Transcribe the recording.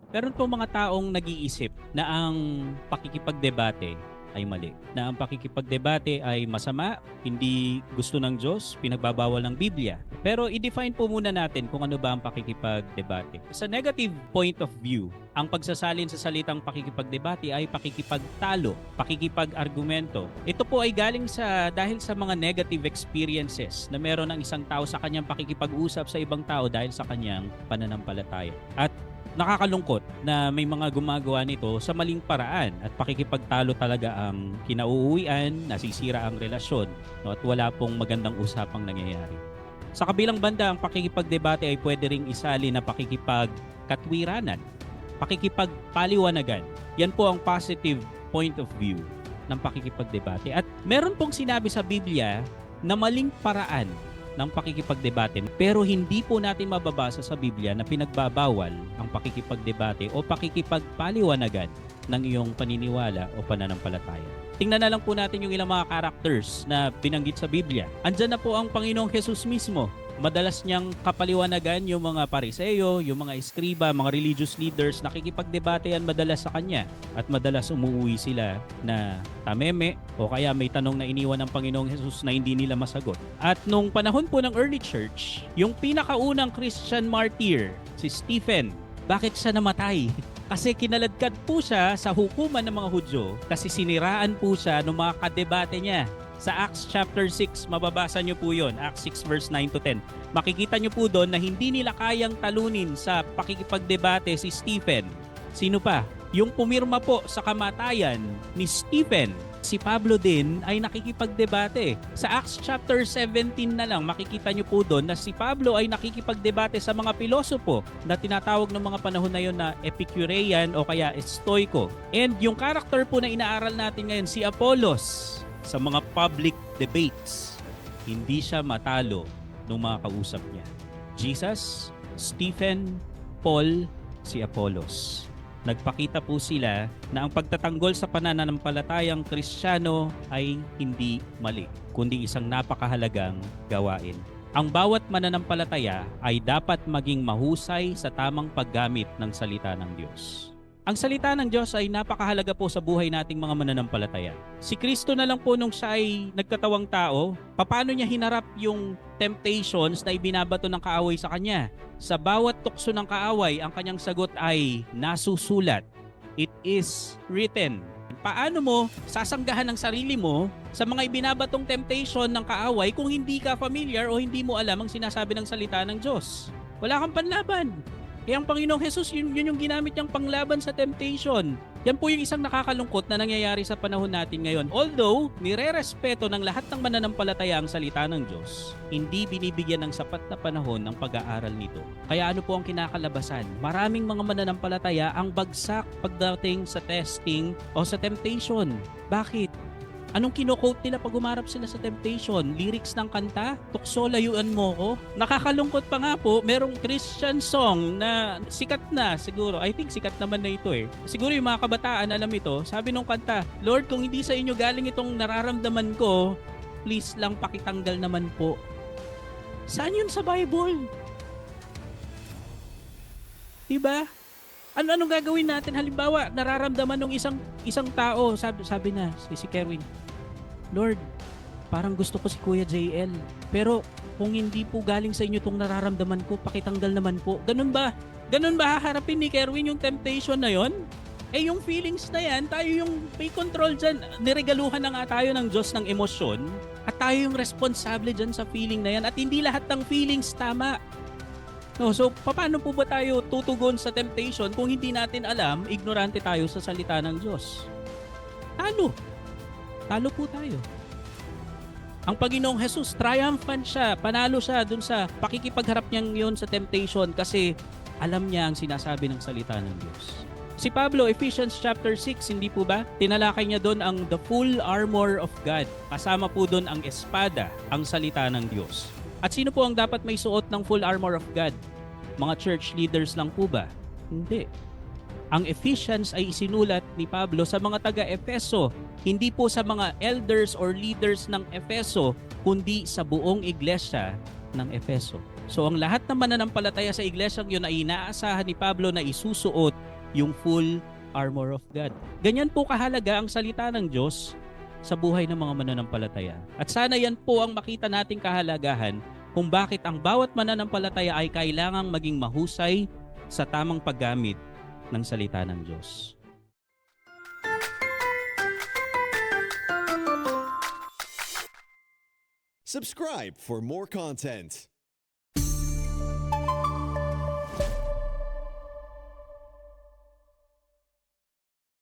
Meron po mga taong nag-iisip na ang pakikipagdebate ay mali. Na ang pakikipagdebate ay masama, hindi gusto ng Diyos, pinagbabawal ng Biblia. Pero i-define po muna natin kung ano ba ang pakikipagdebate. Sa negative point of view, ang pagsasalin sa salitang pakikipagdebate ay pakikipagtalo, pakikipag-argumento. Ito po ay galing dahil sa mga negative experiences na meron ng isang tao sa kanyang pakikipag-usap sa ibang tao dahil sa kanyang pananampalataya. At nakakalungkot na may mga gumagawa nito sa maling paraan at pakikipagtalo talaga ang kinauuwian, nasisira ang relasyon, no, at wala pong magandang usapang nangyayari. Sa kabilang banda, ang pakikipagdebate ay pwede ring isali na pakikipagkatwiranan, pakikipagpaliwanagan. Yan po ang positive point of view ng pakikipagdebate. At meron pong sinabi sa Biblia na maling paraan ng pakikipagdebate, pero hindi po natin mababasa sa Biblia na pinagbabawal ang pakikipagdebate o pakikipagpaliwanagan ng iyong paniniwala o pananampalataya. Tingnan na lang po natin yung ilang mga characters na binanggit sa Biblia. Andyan na po ang Panginoong Jesus mismo. Madalas niyang kapaliwanagan yung mga pariseyo, yung mga eskriba, mga religious leaders, nakikipagdebate yan madalas sa kanya. At madalas umuwi sila na tameme o kaya may tanong na iniwan ng Panginoong Jesus na hindi nila masagot. At nung panahon po ng early church, yung pinakaunang Christian martyr, si Stephen, bakit siya namatay? Kasi kinaladkad po siya sa hukuman ng mga Hudyo kasi siniraan po siya ng mga kadebate niya. Sa Acts chapter 6, mababasa nyo po yun, Acts 6 verse 9 to 10. Makikita nyo po doon na hindi nila kayang talunin sa pakikipagdebate si Stephen. Sino pa? Yung pumirma po sa kamatayan ni Stephen. Si Pablo din ay nakikipagdebate. Sa Acts chapter 17 na lang, makikita nyo po doon na si Pablo ay nakikipagdebate sa mga pilosopo na tinatawag ng mga panahon na yon na Epicurean o kaya Stoico. And yung character po na inaaral natin ngayon, si Apollos, sa mga public debates, hindi siya matalo ng mga kausap niya. Jesus, Stephen, Paul, si Apollos. Nagpakita po sila na ang pagtatanggol sa pananampalatayang Kristiyano ay hindi mali, kundi isang napakahalagang gawain. Ang bawat mananampalataya ay dapat maging mahusay sa tamang paggamit ng salita ng Diyos. Ang salita ng Diyos ay napakahalaga po sa buhay nating mga mananampalataya. Si Kristo na lang po nung siya ay nagkatawang tao, paano niya hinarap yung temptations na ibinabato ng kaaway sa kanya? Sa bawat tukso ng kaaway, ang kanyang sagot ay nasusulat. It is written. Paano mo sasanggahan ang sarili mo sa mga ibinabatong temptation ng kaaway kung hindi ka familiar o hindi mo alam ang sinasabi ng salita ng Diyos? Wala kang panlaban. Kaya ang Panginoong Jesus, yun yung ginamit niyang panglaban sa temptation. Yan po yung isang nakakalungkot na nangyayari sa panahon natin ngayon. Although, nire-respeto ng lahat ng mananampalataya ang salita ng Diyos, hindi binibigyan ng sapat na panahon ng pag-aaral nito. Kaya ano po ang kinakalabasan? Maraming mga mananampalataya ang bagsak pagdating sa testing o sa temptation. Bakit? Anong kino-quote nila pag umarap sila sa temptation? Lyrics ng kanta? Tukso, layuan mo ko? Nakakalungkot pa nga po, merong Christian song na sikat na siguro. I think sikat naman na ito eh. Siguro yung mga kabataan alam ito. Sabi nung kanta, Lord, kung hindi sa inyo galing itong nararamdaman ko, please lang pakitanggal naman po. Saan yun sa Bible? Diba? Anong gagawin natin? Halimbawa, nararamdaman ng isang tao, sabi na si Kerwin, Lord, parang gusto ko si Kuya JL. Pero kung hindi po galing sa inyo itong nararamdaman ko, pakitanggal naman po. Ganun ba? Ganun ba haharapin ni Kerwin yung temptation na yon? Eh yung feelings na yan, tayo yung may control dyan. Niregaluhan na nga tayo ng Diyos ng emosyon at tayo yung responsable dyan sa feeling na yan. At hindi lahat ng feelings tama. No, so paano po ba tayo tutugon sa temptation kung hindi natin alam, ignorante tayo sa salita ng Diyos? Talo. Talo po tayo. Ang Panginoong Jesus, triumphant siya, panalo siya dun sa pakikipagharap niyang yun sa temptation kasi alam niya ang sinasabi ng salita ng Diyos. Si Pablo, Ephesians chapter 6, hindi po ba? Tinalakay niya doon ang the full armor of God. Kasama po doon ang espada, ang salita ng Diyos. At sino po ang dapat may suot ng full armor of God? Mga church leaders lang po ba? Hindi. Ang Ephesians ay isinulat ni Pablo sa mga taga-Efeso, hindi po sa mga elders or leaders ng Efeso, kundi sa buong iglesia ng Efeso. So ang lahat ng mananampalataya sa iglesyang yun ay inaasahan ni Pablo na isusuot yung full armor of God. Ganyan po kahalaga ang salita ng Diyos sa buhay ng mga mananampalataya. At sana yan po ang makita nating kahalagahan kung bakit ang bawat mananampalataya ay kailangang maging mahusay sa tamang paggamit ng salita ng Diyos. Subscribe for more content.